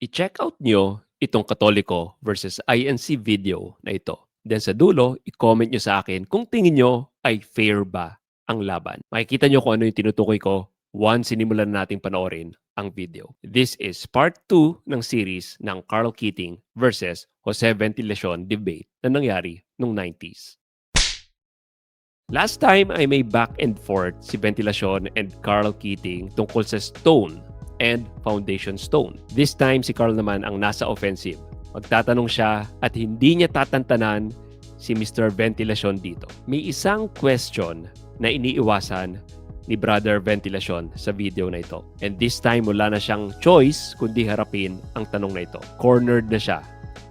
I-check out nyo itong Katoliko versus INC video na ito. Then sa dulo, i-comment nyo sa akin kung tingin nyo ay fair ba ang laban. Makikita nyo kung ano yung tinutukoy ko once sinimulan nating panoorin ang video. This is part 2 ng series ng Carl Keating versus Jose Ventilacion debate na nangyari noong 90s. Last time ay may back and forth si Ventilacion and Carl Keating tungkol sa stone and foundation stone. This time si Carl naman ang nasa offensive. Magtatanong siya at hindi niya tatantanan si Mr. Ventilacion dito. May isang question na iniiwasan ni Brother Ventilacion sa video na ito. And this time wala na siyang choice kundi harapin ang tanong na ito. Cornered na siya.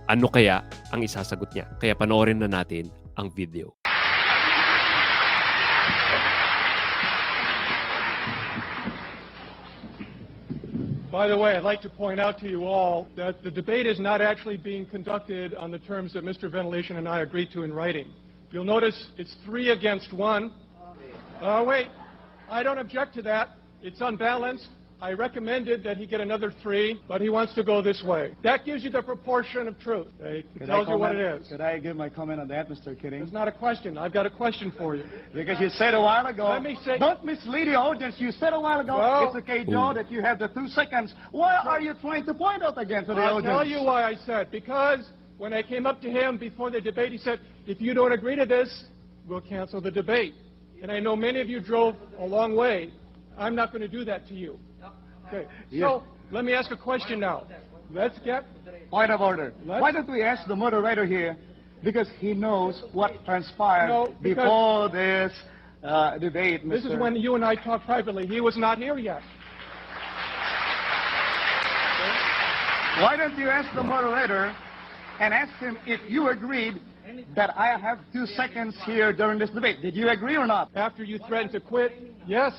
Ano kaya ang isasagot niya? Kaya panoorin na natin ang video. By the way, I'd like to point out to you all that the debate is not actually being conducted on the terms that Mr. Ventilation and I agreed to in writing. You'll notice it's 3 against 1. Wait, I don't object to that. It's unbalanced. I recommended that he get another 3, but he wants to go this way. That gives you the proportion of truth. It tells you what it is. Could I give my comment on that, Mr. Keating? It's not a question. I've got a question for you. Because you said a while ago, Let me say- don't mislead the audience. You said a while ago, Well- it's okay, Joe, that you have the 2 seconds. Why are you trying to point out again to the I'll audience? tell you why I said. Because when I came up to him before the debate, he said, if you don't agree to this, we'll cancel the debate. And I know many of you drove a long way. I'm not going to do that to you. Okay. So, let me ask a question now. Let's get... Point of order. Why don't we ask the moderator here, because he knows what transpired No, because- before this debate, Mr. This is when you and I talked privately. He was not here yet. Why don't you ask the moderator and ask him if you agreed that I have 2 seconds here during this debate. Did you agree or not? After you threatened to quit, yes.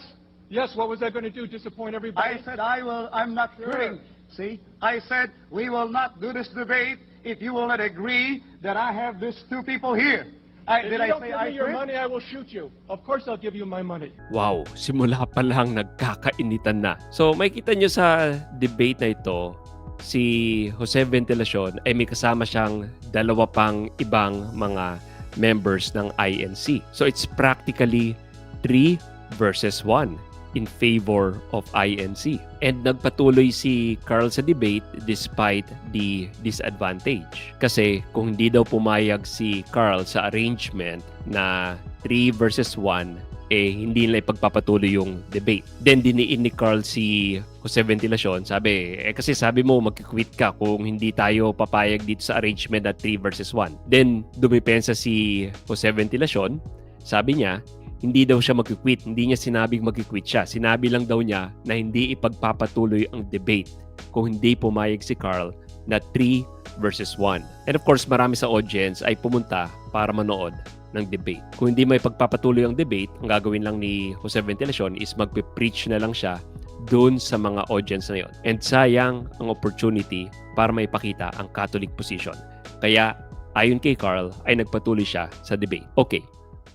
Yes, what was I going to do? Disappoint everybody? I said I'm not quitting. See, I said we will not do this debate if you will not agree that I have these 2 people here. If Did you I don't say give I me your quit? money, I will shoot you. Of course I'll give you my money. Wow, simula pa lang nagkakainitan na. So makikita nyo sa debate na ito, si Jose Ventilacion ay may kasama siyang 2 pang ibang mga members ng INC. So it's practically 3 versus 1 in favor of INC. And nagpatuloy si Carl sa debate despite the disadvantage. Kasi kung hindi daw pumayag si Carl sa arrangement na 3 versus 1, hindi nila ipagpapatuloy yung debate. Then diniin ni Carl si Jose Ventilacion, sabi, kasi sabi mo magkikwit ka kung hindi tayo papayag dito sa arrangement na 3 versus 1. Then dumipensa si Jose Ventilacion, sabi niya, hindi daw siya magkikwit, hindi niya sinabing magkikwit siya. Sinabi lang daw niya na hindi ipagpapatuloy ang debate kung hindi pumayag si Carl na 3 versus 1. And of course, marami sa audience ay pumunta para manood ng debate. Kung hindi may pagpapatuloy ang debate, ang gagawin lang ni Jose Ventilacion is magpe-preach na lang siya doon sa mga audience na yon. And sayang ang opportunity para maipakita ang Catholic position. Kaya, ayon kay Carl, ay nagpatuloy siya sa debate. Okay,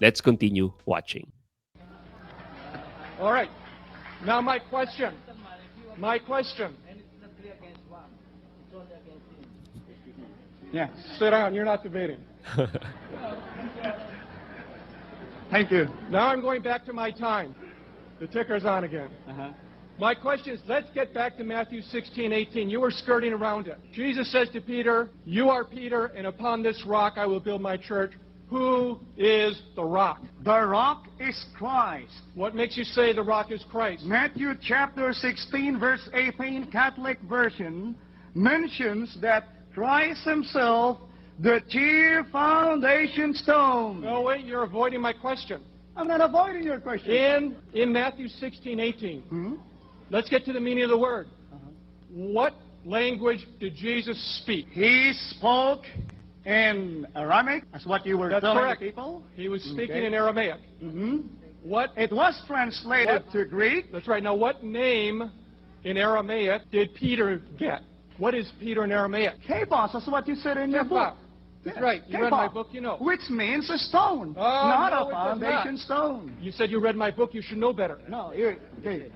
let's continue watching. All right. Now my question. My question. Yeah. Sit down. You're not debating. Thank you. Now I'm going back to my time. The ticker's on again. My question is, let's get back to Matthew 16:18. You were skirting around it. Jesus says to Peter, you are Peter, and upon this rock I will build my church. Who is the rock? The rock is Christ. What makes you say the rock is Christ? Matthew chapter 16, verse 18, Catholic version, mentions that Christ himself, the chief foundation stone. No, wait, you're avoiding my question. I'm not avoiding your question. In Matthew 16:18, let's get to the meaning of the word. What language did Jesus speak? He spoke in Aramaic, that's what you were That's telling correct. the people. He was speaking Okay. in Aramaic. What? It was translated What? to Greek. That's right. Now, what name in Aramaic did Peter get? What is Peter in Aramaic? Kebos, that's what you said in your book. That's Yes, right. You read my Kebos, book, you know. Which means a stone, Oh, not no, a it does foundation not. stone. You said you read my book. You should know better. No, here, okay.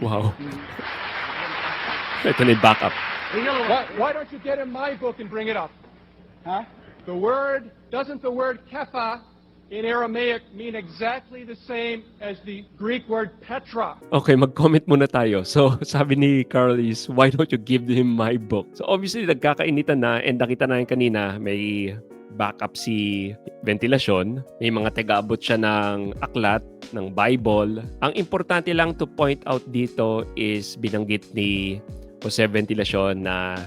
Wow. Ito na yung backup. Why don't you get in my book and bring it up? Huh? Doesn't the word Kepha in Aramaic mean exactly the same as the Greek word Petra? Okay, mag-comment muna tayo. So, sabi ni Carl is, why don't you give him my book? So, obviously, nagkakainitan na and nakita na yung kanina, may backup si Ventilasyon. May mga taga-abot siya ng aklat, ng Bible. Ang importante lang to point out dito is binanggit ni Jose Ventilasyon na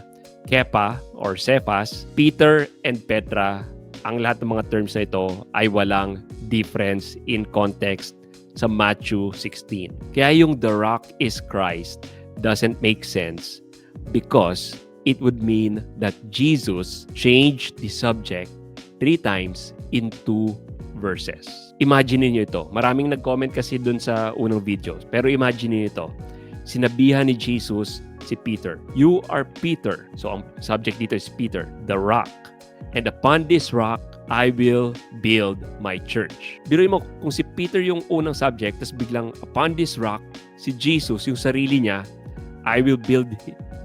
Kepa or Cephas, Peter and Petra, ang lahat ng mga terms na ito ay walang difference in context sa Matthew 16. Kaya yung the rock is Christ doesn't make sense because it would mean that Jesus changed the subject 3 times in 2 verses. Imagine niyo ito. Maraming nag-comment kasi dun sa unang video. Pero imagine niyo ito. Sinabihan ni Jesus si Peter, "You are Peter." So ang subject dito is Peter, the rock. "And upon this rock, I will build my church." Biruin mo, kung si Peter yung unang subject, tapos biglang upon this rock, si Jesus, yung sarili niya, "I will build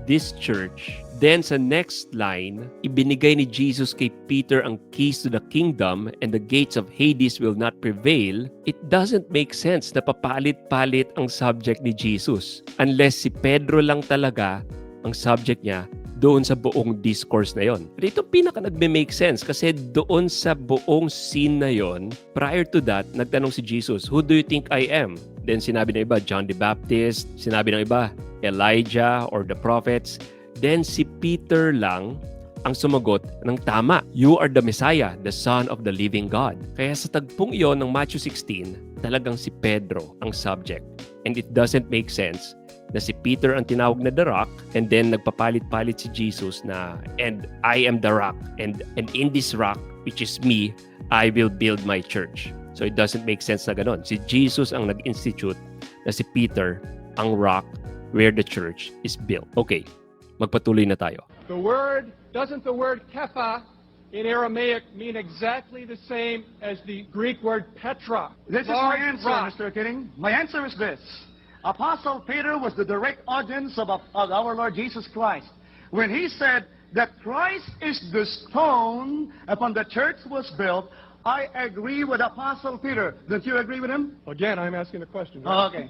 this church." Then sa next line, ibinigay ni Jesus kay Peter ang keys to the kingdom and the gates of Hades will not prevail. It doesn't make sense na papalit-palit ang subject ni Jesus unless si Pedro lang talaga ang subject niya doon sa buong discourse na yon. Pero ito pinaka nagme-make sense kasi doon sa buong scene na yon, prior to that, nagtanong si Jesus, "Who do you think I am?" Then sinabi ng iba, John the Baptist. Sinabi ng iba, Elijah or the prophets. Then si Peter lang ang sumagot ng tama. "You are the Messiah, the Son of the living God." Kaya sa tagpong iyon ng Matthew 16, talagang si Pedro ang subject. And it doesn't make sense na si Peter ang tinawag na the rock and then nagpapalit-palit si Jesus na, "And I am the rock. And in this rock, which is me, I will build my church." So it doesn't make sense na ganon. Si Jesus ang nag-institute na si Peter ang rock where the church is built. Okay, magpatuloy na tayo. Doesn't the word Kepha in Aramaic mean exactly the same as the Greek word Petra? This is my Large answer, rock. Mr. Kidding. My answer is this. Apostle Peter was the direct audience of our Lord Jesus Christ. When he said that Christ is the stone upon the church was built, I agree with Apostle Peter. Don't you agree with him? Again, I'm asking the question. Oh, okay.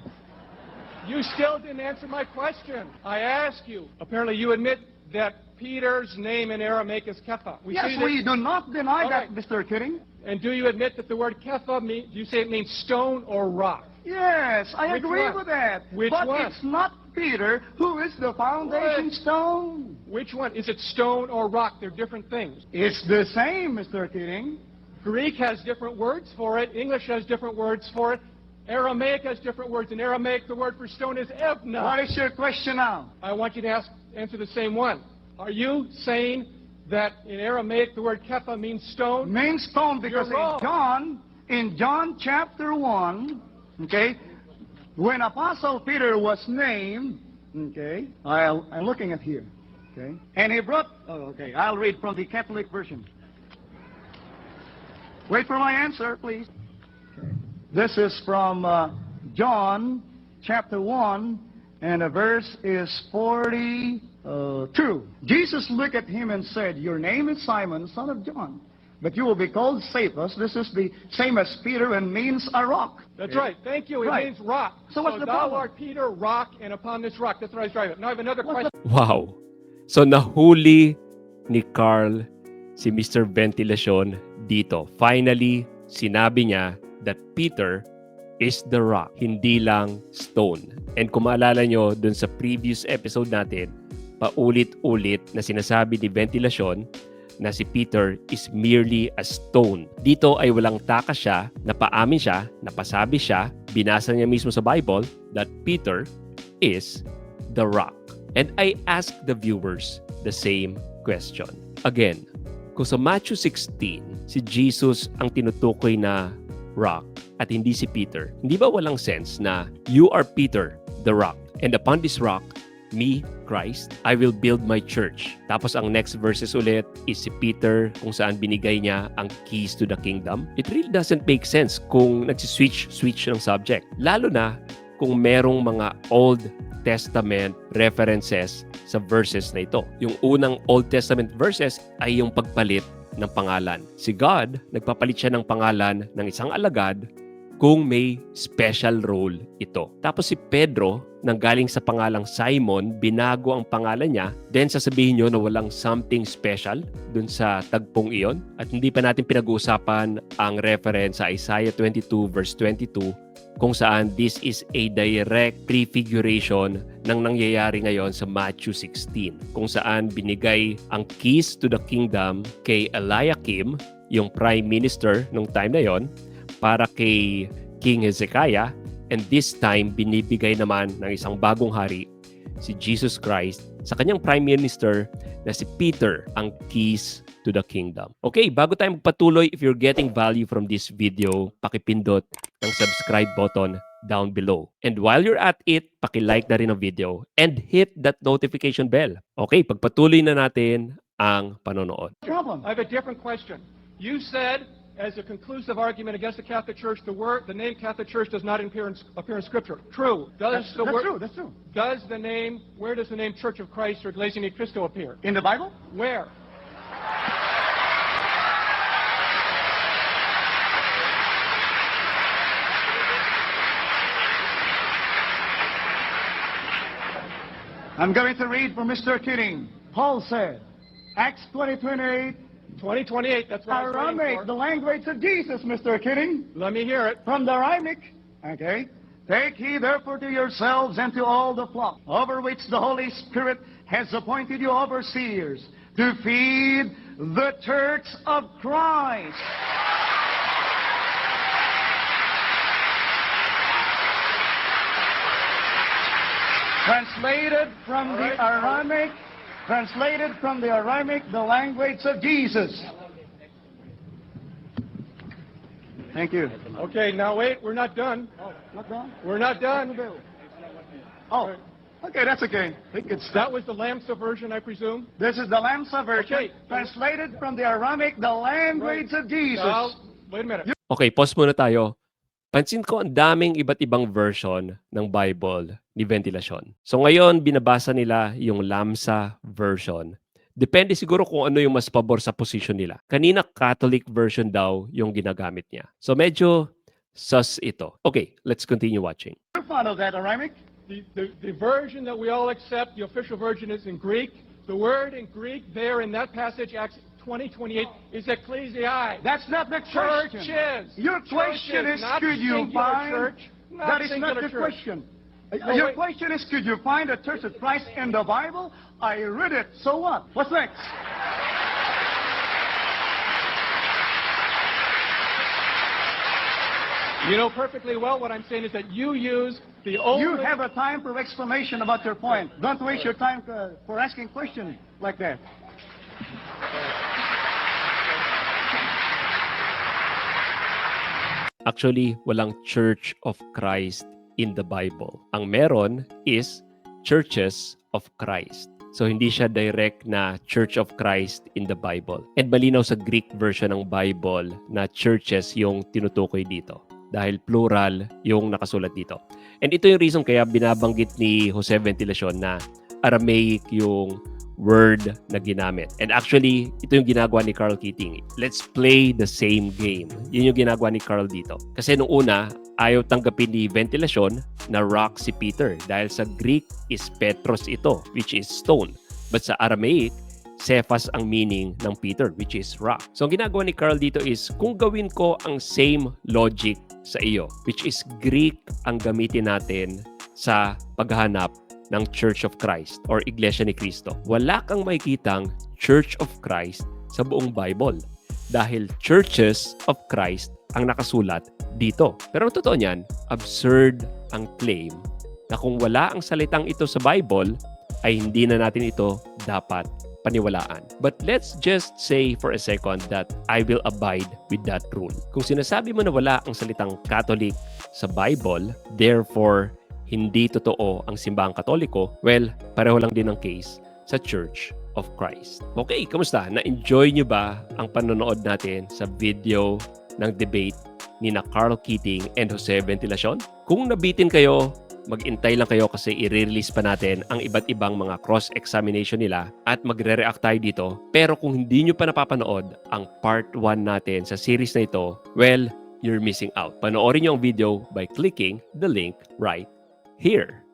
You still didn't answer my question. I asked you. Apparently, you admit that Peter's name in Aramaic is Kepha. Yes, see that- we do not deny All that, right. Mr. Kidding. And do you admit that the word Kepha means? Do you say it means stone or rock? Yes, I Which agree one? with that. Which but one? it's not Peter who is the foundation What? stone. Which one? Is it stone or rock? They're different things. It's the same, Mr. Kidding. Greek has different words for it. English has different words for it. Aramaic has different words. In Aramaic, the word for stone is evna. What is your question now? I want you to answer the same one. Are you saying that in Aramaic the word Kepha means stone? Means stone because You're wrong. in John chapter 1, okay, when Apostle Peter was named, okay, I'm looking at here, okay, and he brought, I'll read from the Catholic version. Wait for my answer, please. Okay. This is from John chapter 1, and the verse is 42. Jesus looked at him and said, "Your name is Simon, son of John, but you will be called Cephas." This is the same as Peter and means a rock. That's right. Thank you. It Right. means rock. So what's the thou problem? art Peter, rock, and upon this rock. That's what I was driving. Now I have another question. Wow. So nahuli ni Carl si Mr. Ventilasyon dito. Finally, sinabi niya that Peter is the rock, hindi lang stone. And kung maalala nyo dun sa previous episode natin, paulit-ulit na sinasabi ni Ventilasyon na si Peter is merely a stone. Dito ay walang taka siya, napaamin siya, napasabi siya, binasa niya mismo sa Bible that Peter is the rock. And I ask the viewers the same question. Again, kung sa Matthew 16, si Jesus ang tinutukoy na rock at hindi si Peter, hindi ba walang sense na you are Peter, the rock, and upon this rock, me, Christ, I will build my church. Tapos ang next verses ulit is si Peter kung saan binigay niya ang keys to the kingdom. It really doesn't make sense kung nagsiswitch ng subject. Lalo na kung merong mga Old Testament references sa verses na ito. Yung unang Old Testament verses ay yung pagpalit ng pangalan. Si God, nagpapalit siya ng pangalan ng isang alagad kung may special role ito. Tapos si Pedro, nanggaling sa pangalang Simon, binago ang pangalan niya. Then sasabihin nyo na walang something special dun sa tagpong iyon. At hindi pa natin pinag-uusapan ang reference sa Isaiah 22 verse 22 kung saan this is a direct prefiguration ng nangyayari ngayon sa Matthew 16 kung saan binigay ang keys to the kingdom kay Eliakim, yung prime minister nung time na yon, para kay King Hezekiah, and this time binibigay naman ng isang bagong hari, si Jesus Christ, sa kanyang prime minister na si Peter, ang keys to the kingdom. Okay, bago tayo magpatuloy, if you're getting value from this video, pakipindot ng subscribe button down below. And while you're at it, paki-like na rin ang video and hit that notification bell. Okay, pagpatuloy na natin ang panonood. Problem. I have a different question. You said, as a conclusive argument against the Catholic Church, the name Catholic Church does not appear in Scripture. True. That's true. That's true. Where does the name Church of Christ or Iglesia Ni Cristo appear? In the Bible? Where? I'm going to read from Mr. Keating. Paul said, Acts 20:28, 2028, that's what I was waiting Aramaic, for. the language of Jesus, Mr. Keating. Let me hear it. From the Aramaic, okay. Take heed therefore to yourselves and to all the flock, over which the Holy Spirit has appointed you overseers, to feed the church of Christ. Translated from the Aramaic, the language of Jesus. Thank you. Okay, now wait, we're not done. Oh, not done? We're not done. Oh, okay, that's okay. We could That stop. was the Lamsa version, I presume? This is the Lamsa version, Okay. translated from the Aramaic, the language of Jesus. Now, wait a minute. Okay, pause muna tayo. Pansin ko ang daming iba't ibang version ng Bible ni Ventilasyon. So ngayon, binabasa nila yung Lamsa version. Depende siguro kung ano yung mas pabor sa position nila. Kanina, Catholic version daw yung ginagamit niya. So medyo sus ito. Okay, let's continue watching. You follow that Aramaic? The version that we all accept, the official version, is in Greek. The word in Greek there in that passage, Acts 20:28, is ecclesiae. That's not the question. Churches. Your question Churches, is, not could you singular find... church, not That is singular not the church. question. No, Your wait. question is, could you find a church of Christ in the Bible? I read it, so what? What's next? You know perfectly well what I'm saying is that you use the only... You have a time for explanation about your point. Don't waste your time for asking questions like that. Actually, walang Church of Christ in the Bible. Ang meron is Churches of Christ. So, hindi siya direct na Church of Christ in the Bible. And malinaw sa Greek version ng Bible na churches yung tinutukoy dito. Dahil plural yung nakasulat dito. And ito yung reason kaya binabanggit ni Jose Ventilasyon na Aramaic yung word na ginamit. And actually, ito yung ginagawa ni Carl Keating. Let's play the same game. Yun yung ginagawa ni Carl dito. Kasi nung una, ayaw tanggapin ni Ventilasyon na rock si Peter. Dahil sa Greek is Petros ito, which is stone. But sa Aramaic, Cephas ang meaning ng Peter, which is rock. So ang ginagawa ni Carl dito is, kung gawin ko ang same logic sa iyo, which is Greek ang gamitin natin sa paghahanap ng Church of Christ or Iglesia ni Cristo. Wala kang makikitang Church of Christ sa buong Bible dahil Churches of Christ ang nakasulat dito. Pero ang totoo niyan, absurd ang claim na kung wala ang salitang ito sa Bible, ay hindi na natin ito dapat paniwalaan. But let's just say for a second that I will abide with that rule. Kung sinasabi mo na wala ang salitang Catholic sa Bible, therefore, hindi totoo ang simbahang Katoliko, well, pareho lang din ang case sa Church of Christ. Okay, kamusta? Na-enjoy nyo ba ang panonood natin sa video ng debate ni na Carl Keating and Jose Ventilasyon? Kung nabitin kayo, mag-intay lang kayo kasi i-release pa natin ang iba't ibang mga cross-examination nila at magre-react tayo dito. Pero kung hindi nyo pa napapanood ang part 1 natin sa series na ito, well, you're missing out. Panoorin nyo ang video by clicking the link right here.